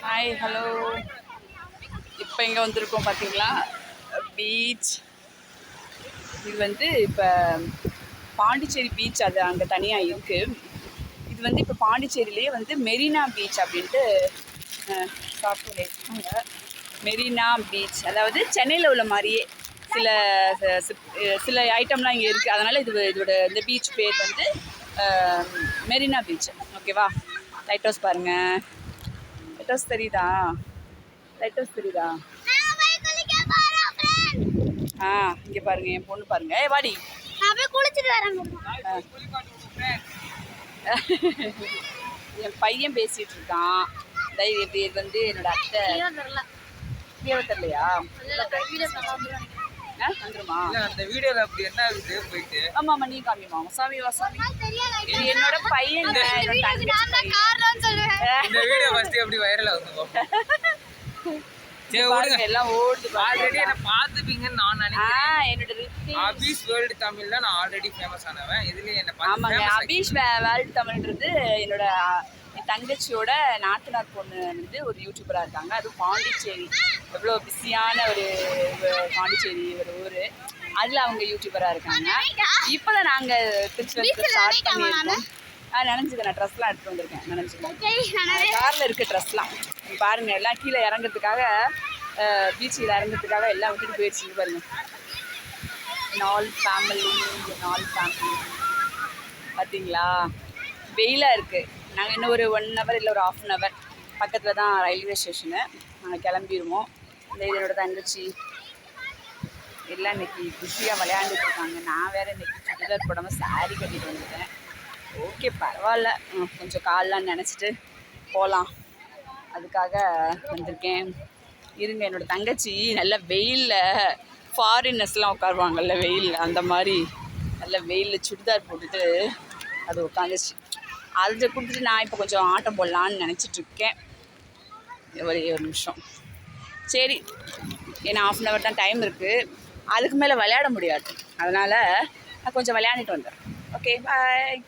Hi hello. இப்போ இங்கே வந்திருக்கோம் பார்த்தீங்களா, பீச். இது வந்து இப்போ பாண்டிச்சேரி பீச், அது அங்கே தனியாக இருக்குது. இது வந்து இப்போ பாண்டிச்சேரியிலேயே வந்து மெரினா பீச் அப்படின்ட்டு சாப்பிட்டு மெரினா பீச், அதாவது சென்னையில் உள்ள மாதிரியே சில சில ஐட்டம்லாம் இங்கே இருக்குது. அதனால் இதோட இந்த பீச் பேர் வந்து மெரினா பீச். ஓகேவா? லைட் ஹவுஸ் பாருங்கள். லைட் ஹவுஸ் தெரியுதா? லைட் ஹவுஸ் தெரியுதா? இங்கே பாருங்க, என் பொண்ணு பாருங்க. வாடி, என் பையன் பேசிட்டு இருக்கான். இது வந்து என்னோட அத்தை. தெரியலையா? வந்துருமா அந்த வீடியோல? அப்படி என்ன ஆகுது போயிட்டு? ஆமாம், நீ காமிமா. சாமி வாசாமி, இது என்னோட பையன். இந்த வீடியோ ஃபர்ஸ்ட் எப்படி வைரல் ஆகுது? எல்லாம் ஓடுது. ஆல்ரெடி என்ன பார்த்துப்பீங்கன்னு நான் நினைக்கிறேன். என்னோட அபீஷ் வேர்ல்டு தமிழ்ல நான் ஆல்ரெடி ஃபேமஸ் ஆனவன். இதுலயே என்ன பார்த்து. ஆமாங்க, அபீஷ் வேர்ல்டு தமிழ்ன்றது என்னோட தங்கச்சியோட நாத்தனார் பொண்ணு வந்து ஒரு யூடியூபராக இருக்காங்க. அதுவும் பாண்டிச்சேரி, எவ்வளோ பிஸியான ஒரு பாண்டிச்சேரி ஒரு ஊர், அதில் அவங்க யூடியூபராக இருக்காங்க. இப்போ தான் நாங்கள் திருச்சி வந்து ஸ்டார்ட் பண்ணியிருக்கோம். நினைஞ்சுக்கிறேன், நான் ட்ரெஸ்லாம் எடுத்துகிட்டு வந்திருக்கேன். நினைஞ்சுக்கிறேன், காரில் இருக்க ட்ரெஸ்லாம் பாருங்கள். எல்லாம் கீழே இறங்கிறதுக்காக, பீச்சில் இறங்கிறதுக்காக எல்லாம் விட்டுட்டு போயிடுச்சு. பாருங்கள், நாலு ஃபேமிலி பார்த்தீங்களா? வெயிலாக இருக்குது. நாங்கள் இன்னும் ஒரு 1 ஹவர் இல்லை ஒரு 1/2 ஹவர் பக்கத்தில் தான் ரயில்வே ஸ்டேஷனு. நாங்கள் கிளம்பிடுவோம். இந்த இதனோட தங்கச்சி எல்லாம் இன்றைக்கி குஷியாக விளையாண்டுட்டு இருக்காங்க. நான் வேறு இன்றைக்கி சுடிதார் போடாமல் சாரீ கட்டிட்டு வந்துட்டேன். ஓகே, பரவாயில்ல, கொஞ்சம் கால்லாம் நினச்சிட்டு போகலாம், அதுக்காக வந்திருக்கேன். இருங்க, என்னோடய தங்கச்சி நல்ல வெயிலில், ஃபாரினர்ஸ்லாம் உட்காருவாங்கல்ல வெயிலில், அந்த மாதிரி நல்ல வெயிலில் சுடிதார் போட்டுட்டு அது உட்காந்துச்சு. அதை கொடுத்துட்டு நான் இப்போ கொஞ்சம் ஆட்டம் போடலான்னு நினச்சிட்ருக்கேன். ஒரே ஒரு நிமிஷம். சரி, ஏன்னா 1/2 ஹவர் தான் டைம் இருக்குது. அதுக்கு மேலே விளையாட முடியாது. அதனால் நான் கொஞ்சம் விளையாண்டுட்டு வந்தேன். ஓகே, பாய்.